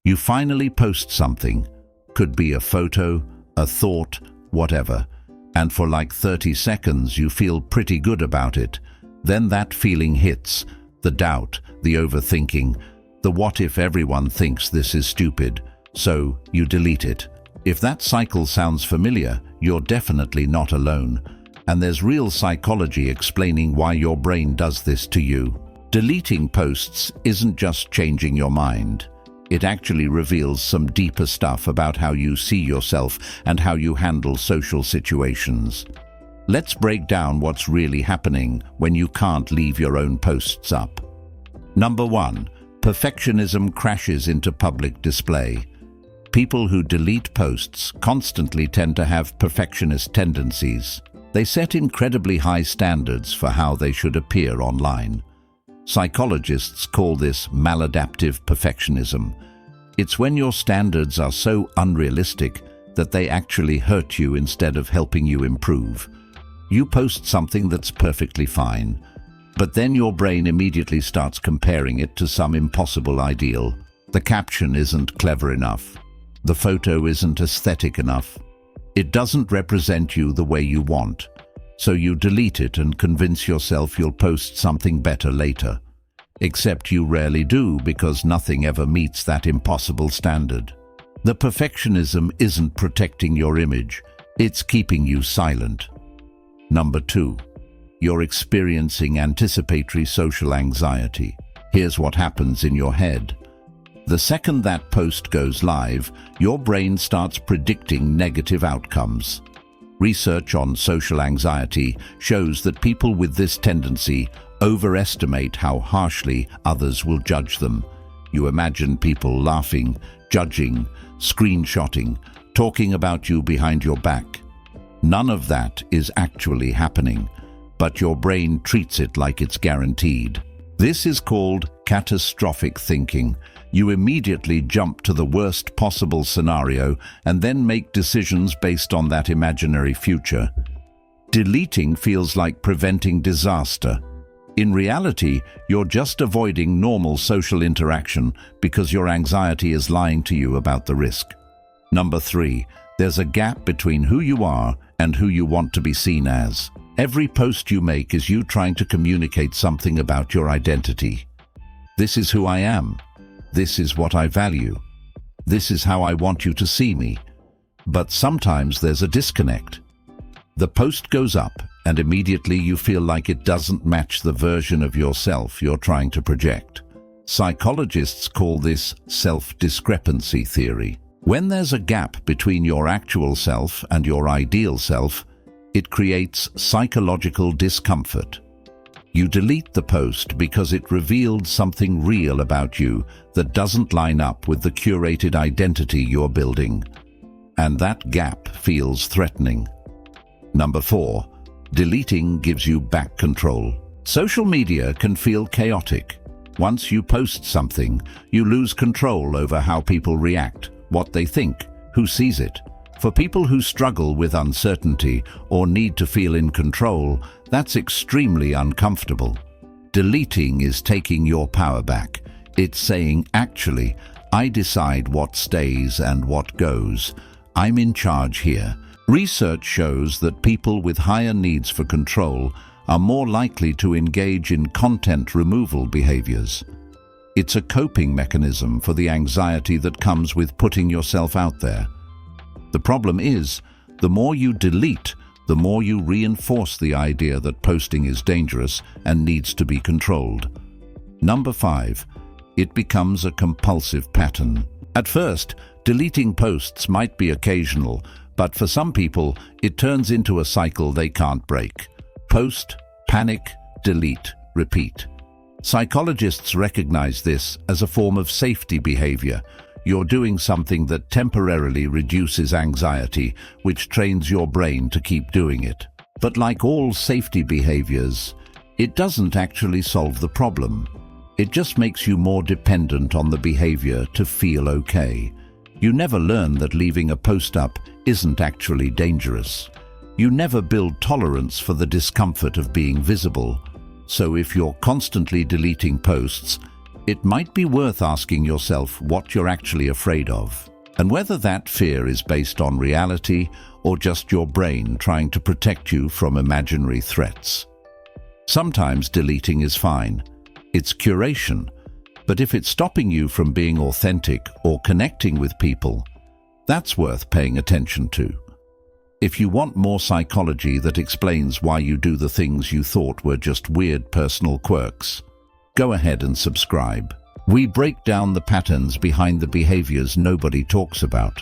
You finally post something, could be a photo, a thought, whatever, and for like 30 seconds you feel pretty good about it. Then that feeling hits, the doubt, the overthinking, the what if everyone thinks this is stupid, so you delete it. If that cycle sounds familiar, you're definitely not alone, and there's real psychology explaining why your brain does this to you. Deleting posts isn't just changing your mind. It actually reveals some deeper stuff about how you see yourself and how you handle social situations. Let's break down what's really happening when you can't leave your own posts up. Number 1. Perfectionism crashes into public display. People who delete posts constantly tend to have perfectionist tendencies. They set incredibly high standards for how they should appear online. Psychologists call this maladaptive perfectionism. It's when your standards are so unrealistic that they actually hurt you instead of helping you improve. You post something that's perfectly fine, but then your brain immediately starts comparing it to some impossible ideal. The caption isn't clever enough. The photo isn't aesthetic enough. It doesn't represent you the way you want. So you delete it and convince yourself you'll post something better later. Except you rarely do, because nothing ever meets that impossible standard. The perfectionism isn't protecting your image, it's keeping you silent. Number 2. You're experiencing anticipatory social anxiety. Here's what happens in your head. The second that post goes live, your brain starts predicting negative outcomes. Research on social anxiety shows that people with this tendency overestimate how harshly others will judge them. You imagine people laughing, judging, screenshotting, talking about you behind your back. None of that is actually happening, but your brain treats it like it's guaranteed. This is called catastrophic thinking. You immediately jump to the worst possible scenario and then make decisions based on that imaginary future. Deleting feels like preventing disaster. In reality, you're just avoiding normal social interaction because your anxiety is lying to you about the risk. Number 3. There's a gap between who you are and who you want to be seen as. Every post you make is you trying to communicate something about your identity. This is who I am. This is what I value. This is how I want you to see me. But sometimes there's a disconnect. The post goes up, and immediately you feel like it doesn't match the version of yourself you're trying to project. Psychologists call this self-discrepancy theory. When there's a gap between your actual self and your ideal self, it creates psychological discomfort. You delete the post because it revealed something real about you that doesn't line up with the curated identity you're building. And that gap feels threatening. Number 4. Deleting gives you back control. Social media can feel chaotic. Once you post something, you lose control over how people react, what they think, who sees it. For people who struggle with uncertainty or need to feel in control, that's extremely uncomfortable. Deleting is taking your power back. It's saying, actually, I decide what stays and what goes. I'm in charge here. Research shows that people with higher needs for control are more likely to engage in content removal behaviors. It's a coping mechanism for the anxiety that comes with putting yourself out there. The problem is, the more you delete, the more you reinforce the idea that posting is dangerous and needs to be controlled. Number 5. It becomes a compulsive pattern. At first, deleting posts might be occasional, but for some people, it turns into a cycle they can't break. Post, panic, delete, repeat. Psychologists recognize this as a form of safety behavior. You're doing something that temporarily reduces anxiety, which trains your brain to keep doing it. But like all safety behaviors, it doesn't actually solve the problem. It just makes you more dependent on the behavior to feel okay. You never learn that leaving a post up isn't actually dangerous. You never build tolerance for the discomfort of being visible. So if you're constantly deleting posts, it might be worth asking yourself what you're actually afraid of, and whether that fear is based on reality or just your brain trying to protect you from imaginary threats. Sometimes deleting is fine. It's curation. But if it's stopping you from being authentic or connecting with people, that's worth paying attention to. If you want more psychology that explains why you do the things you thought were just weird personal quirks, go ahead and subscribe. We break down the patterns behind the behaviors nobody talks about.